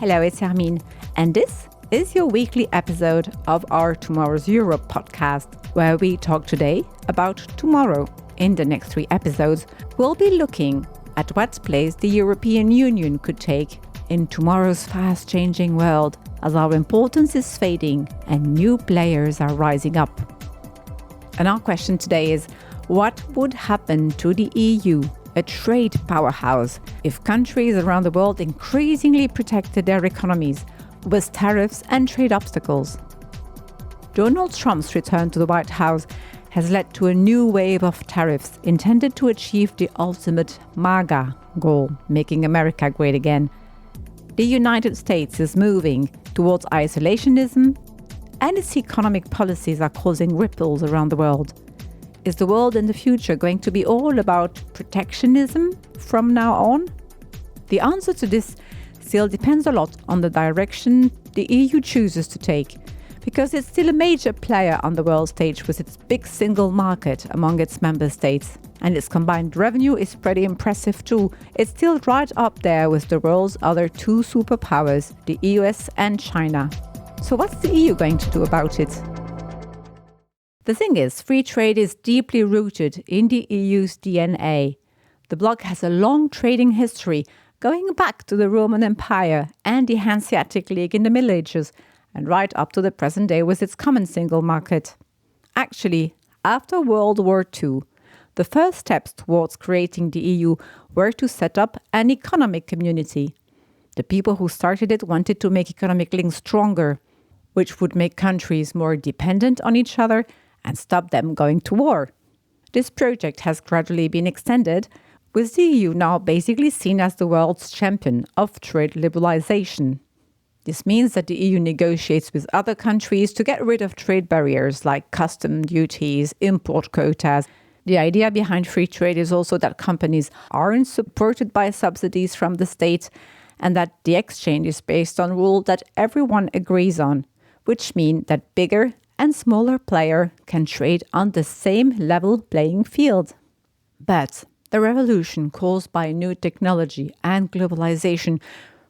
Hello, it's Hermine, and this is your weekly episode of our Tomorrow's Europe podcast, where we talk today about tomorrow. In the next 3 episodes, we'll be looking at what place the European Union could take in tomorrow's fast-changing world as our importance is fading and new players are rising up. And our question today is, what would happen to the EU, a trade powerhouse, if countries around the world increasingly protected their economies with tariffs and trade obstacles? Donald Trump's return to the White House has led to a new wave of tariffs intended to achieve the ultimate MAGA goal, making America great again. The United States is moving towards isolationism, and its economic policies are causing ripples around the world. Is the world in the future going to be all about protectionism from now on? The answer to this still depends a lot on the direction the EU chooses to take, because it's still a major player on the world stage with its big single market among its member states. And its combined revenue is pretty impressive too. It's still right up there with the world's other 2 superpowers, the US and China. So what's the EU going to do about it? The thing is, free trade is deeply rooted in the EU's DNA. The bloc has a long trading history, going back to the Roman Empire and the Hanseatic League in the Middle Ages, and right up to the present day with its common single market. Actually, after World War II, the first steps towards creating the EU were to set up an economic community. The people who started it wanted to make economic links stronger, which would make countries more dependent on each other and stop them going to war. This project has gradually been extended, with the EU now basically seen as the world's champion of trade liberalization. This means that the EU negotiates with other countries to get rid of trade barriers like custom duties, import quotas. The idea behind free trade is also that companies aren't supported by subsidies from the state and that the exchange is based on rules that everyone agrees on, which mean that bigger and smaller players can trade on the same level playing field. But the revolution caused by new technology and globalization,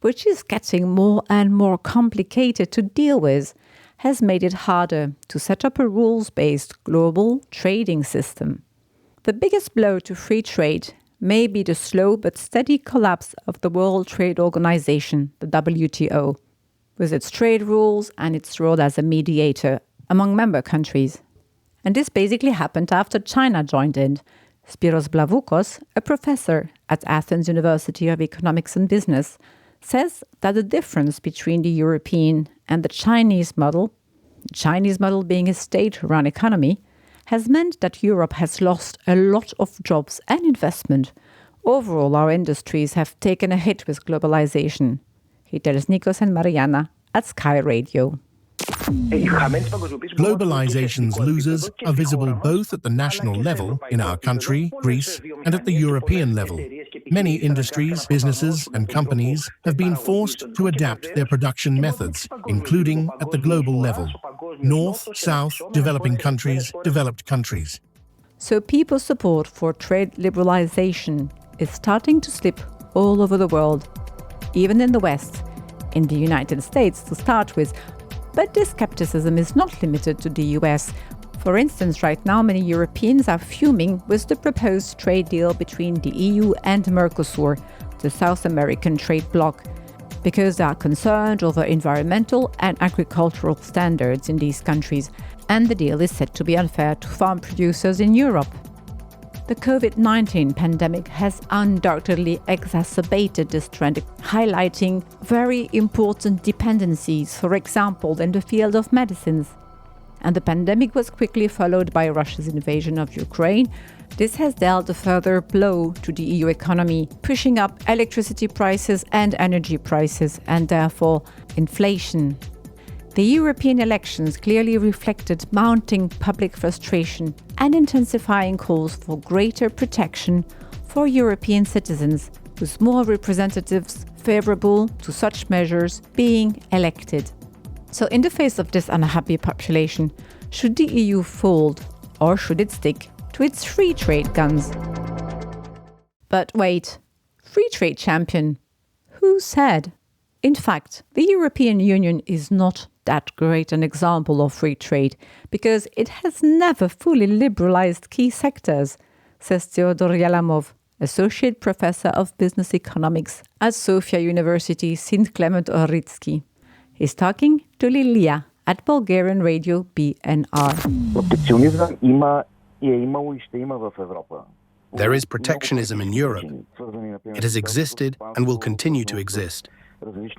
which is getting more and more complicated to deal with, has made it harder to set up a rules-based global trading system. The biggest blow to free trade may be the slow but steady collapse of the World Trade Organization, the WTO, with its trade rules and its role as a mediator among member countries. And this basically happened after China joined in. Spiros Blavukos, a professor at Athens University of Economics and Business, says that the difference between the European and the Chinese model being a state-run economy, has meant that Europe has lost a lot of jobs and investment. Overall, our industries have taken a hit with globalization. He tells Nikos and Mariana at Sky Radio. Globalization's losers are visible both at the national level, in our country, Greece, and at the European level. Many industries, businesses, and companies have been forced to adapt their production methods, including at the global level. North, South, developing countries, developed countries. So people's support for trade liberalization is starting to slip all over the world, even in the West, in the United States to start with. But this skepticism is not limited to the US. For instance, right now many Europeans are fuming with the proposed trade deal between the EU and Mercosur, the South American trade bloc, because they are concerned over environmental and agricultural standards in these countries, and the deal is said to be unfair to farm producers in Europe. The COVID-19 pandemic has undoubtedly exacerbated this trend, highlighting very important dependencies, for example, in the field of medicines. And the pandemic was quickly followed by Russia's invasion of Ukraine. This has dealt a further blow to the EU economy, pushing up electricity prices and energy prices, and therefore inflation. The European elections clearly reflected mounting public frustration and intensifying calls for greater protection for European citizens, with more representatives favorable to such measures being elected. So in the face of this unhappy population, should the EU fold or should it stick to its free trade guns? But wait, free trade champion? Who said? In fact, the European Union is not that great an example of free trade because it has never fully liberalized key sectors, says Theodor Yalamov, Associate Professor of Business Economics at Sofia University St. Clement Ohridski. He's talking to Lilia at Bulgarian radio BNR. There is protectionism in Europe. It has existed and will continue to exist.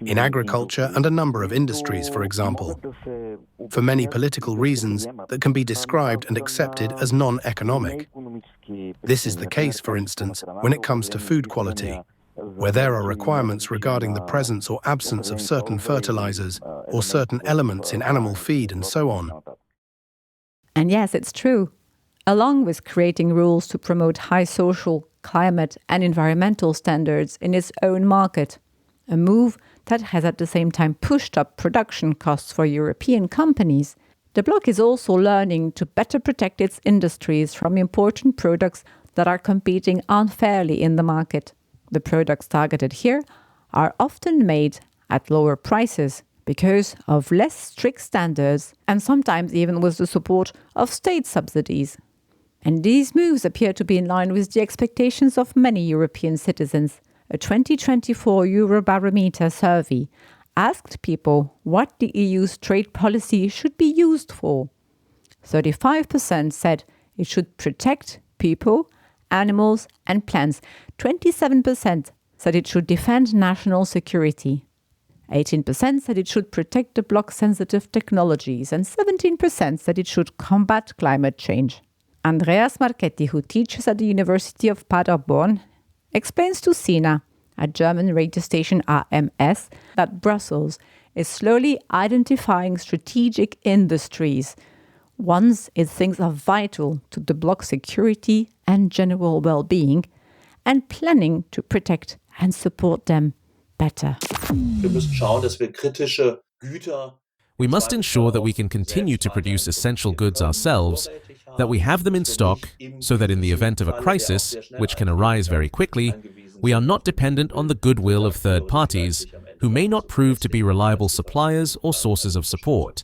In agriculture and a number of industries, for example, for many political reasons that can be described and accepted as non-economic. This is the case, for instance, when it comes to food quality, where there are requirements regarding the presence or absence of certain fertilizers or certain elements in animal feed and so on. And yes, it's true. Along with creating rules to promote high social, climate and environmental standards in its own market, a move that has at the same time pushed up production costs for European companies, the bloc is also learning to better protect its industries from important products that are competing unfairly in the market. The products targeted here are often made at lower prices because of less strict standards and sometimes even with the support of state subsidies. And these moves appear to be in line with the expectations of many European citizens. A 2024 Eurobarometer survey asked people what the EU's trade policy should be used for. 35% said it should protect people, animals and plants. 27% said it should defend national security. 18% said it should protect the bloc-sensitive technologies, and 17% said it should combat climate change. Andreas Marchetti, who teaches at the University of Paderborn, explains to Sina, a German radio station AMS, that Brussels is slowly identifying strategic industries, ones it thinks are vital to the bloc's security and general well-being, and planning to protect and support them better. We must ensure that we can continue to produce essential goods ourselves, that we have them in stock, so that in the event of a crisis, which can arise very quickly, we are not dependent on the goodwill of third parties, who may not prove to be reliable suppliers or sources of support.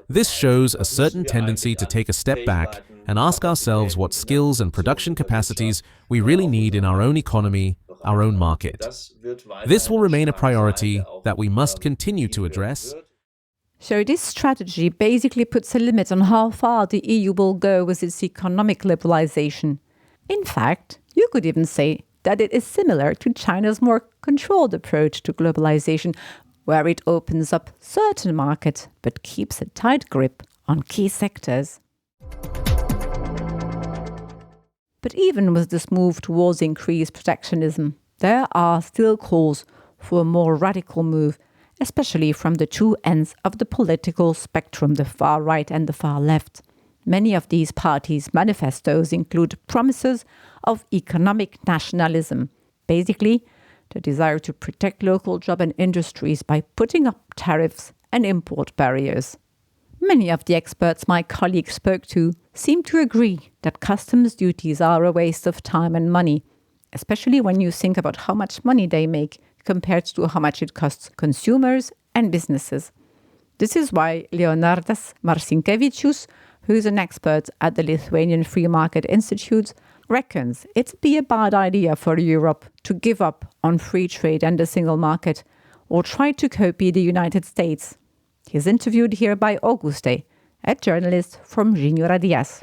This shows a certain tendency to take a step back and ask ourselves what skills and production capacities we really need in our own economy, our own market. This will remain a priority that we must continue to address. So this strategy basically puts a limit on how far the EU will go with its economic liberalization. In fact, you could even say that it is similar to China's more controlled approach to globalization, where it opens up certain markets but keeps a tight grip on key sectors. But even with this move towards increased protectionism, there are still calls for a more radical move, especially from the two ends of the political spectrum, the far right and the far left. Many of these parties' manifestos include promises of economic nationalism, basically the desire to protect local jobs and industries by putting up tariffs and import barriers. Many of the experts my colleague spoke to seem to agree that customs duties are a waste of time and money, especially when you think about how much money they make compared to how much it costs consumers and businesses. This is why Leonardas Marcinkevičius, who is an expert at the Lithuanian Free Market Institute, reckons it'd be a bad idea for Europe to give up on free trade and the single market or try to copy the United States. He's interviewed here by Auguste, a journalist from Žinių radijas.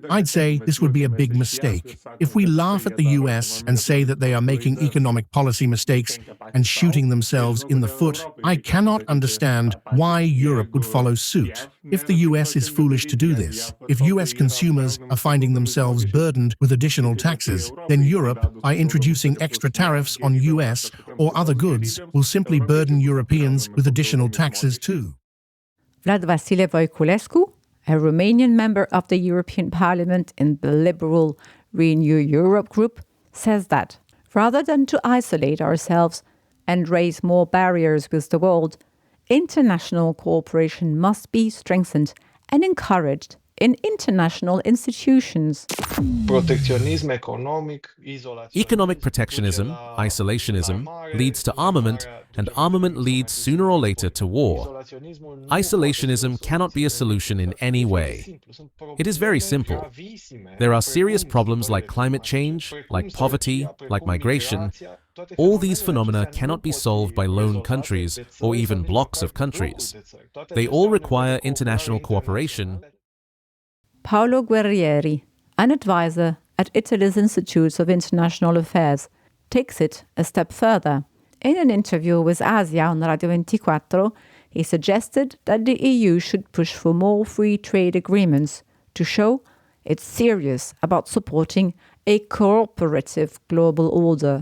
I'd say this would be a big mistake. If we laugh at the US and say that they are making economic policy mistakes and shooting themselves in the foot, I cannot understand why Europe would follow suit. If the US is foolish to do this, if US consumers are finding themselves burdened with additional taxes, then Europe, by introducing extra tariffs on US or other goods, will simply burden Europeans with additional taxes too. Vlad Vasile Voiculescu, a Romanian member of the European Parliament in the liberal Renew Europe group, says that rather than to isolate ourselves and raise more barriers with the world, international cooperation must be strengthened and encouraged in international institutions. Economic protectionism, isolationism, leads to armament, and armament leads sooner or later to war. Isolationism cannot be a solution in any way. It is very simple. There are serious problems like climate change, like poverty, like migration. All these phenomena cannot be solved by lone countries or even blocks of countries. They all require international cooperation. Paolo Guerrieri, an advisor at Italy's Institute of International Affairs, takes it a step further. In an interview with Asia on Radio 24, he suggested that the EU should push for more free trade agreements to show it's serious about supporting a cooperative global order.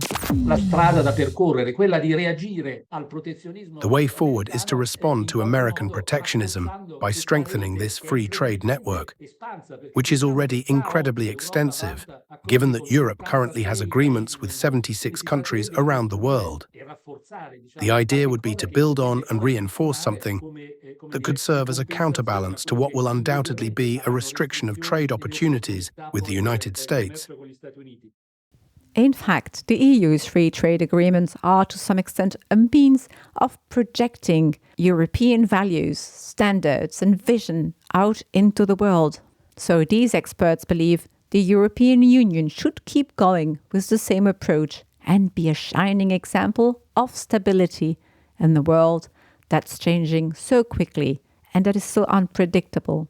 The way forward is to respond to American protectionism by strengthening this free trade network, which is already incredibly extensive, given that Europe currently has agreements with 76 countries around the world. The idea would be to build on and reinforce something that could serve as a counterbalance to what will undoubtedly be a restriction of trade opportunities with the United States. In fact, the EU's free trade agreements are to some extent a means of projecting European values, standards and vision out into the world. So these experts believe the European Union should keep going with the same approach and be a shining example of stability in the world that's changing so quickly and that is so unpredictable.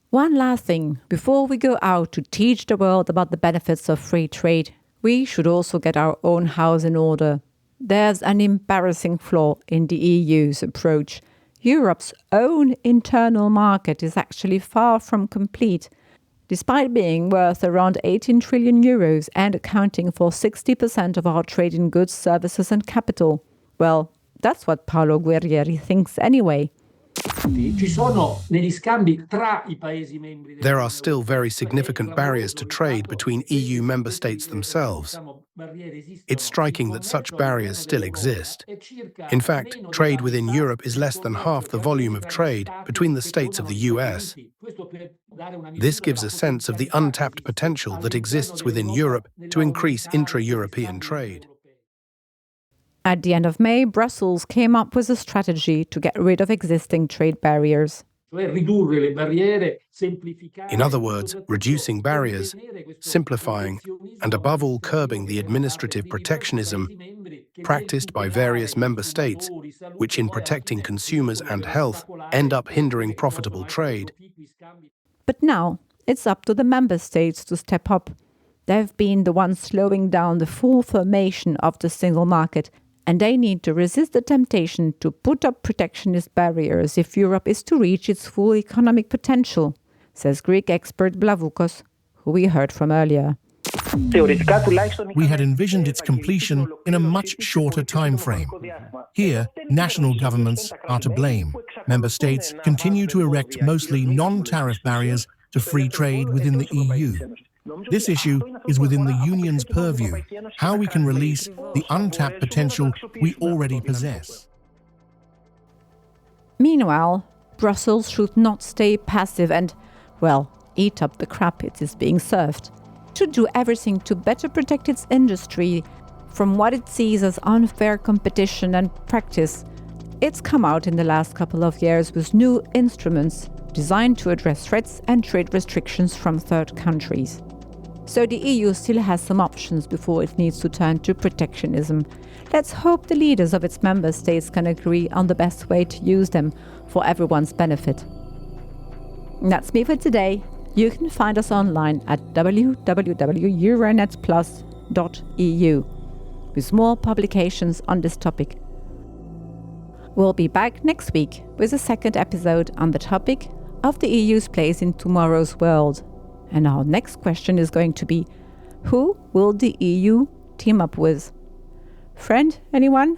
One last thing, before we go out to teach the world about the benefits of free trade, we should also get our own house in order. There's an embarrassing flaw in the EU's approach. Europe's own internal market is actually far from complete. Despite being worth around 18 trillion euros and accounting for 60% of our trade in goods, services and capital. Well, that's what Paolo Guerrieri thinks anyway. There are still very significant barriers to trade between EU member states themselves. It's striking that such barriers still exist. In fact, trade within Europe is less than half the volume of trade between the states of the US. This gives a sense of the untapped potential that exists within Europe to increase intra-European trade. At the end of May, Brussels came up with a strategy to get rid of existing trade barriers. In other words, reducing barriers, simplifying, and above all curbing the administrative protectionism practiced by various member states, which in protecting consumers and health end up hindering profitable trade. But now it's up to the member states to step up. They've been the ones slowing down the full formation of the single market, and they need to resist the temptation to put up protectionist barriers if Europe is to reach its full economic potential, says Greek expert Blavukos, who we heard from earlier. We had envisioned its completion in a much shorter time frame. Here, national governments are to blame. Member states continue to erect mostly non-tariff barriers to free trade within the EU. This issue is within the Union's purview, how we can release the untapped potential we already possess. Meanwhile, Brussels should not stay passive and, well, eat up the crap it is being served. To do everything to better protect its industry from what it sees as unfair competition and practice. It's come out in the last couple of years with new instruments designed to address threats and trade restrictions from third countries. So the EU still has some options before it needs to turn to protectionism. Let's hope the leaders of its member states can agree on the best way to use them for everyone's benefit. That's me for today. You can find us online at www.euronetplus.eu with more publications on this topic. We'll be back next week with a second episode on the topic of the EU's place in tomorrow's world. And our next question is going to be, who will the EU team up with? Friend, anyone?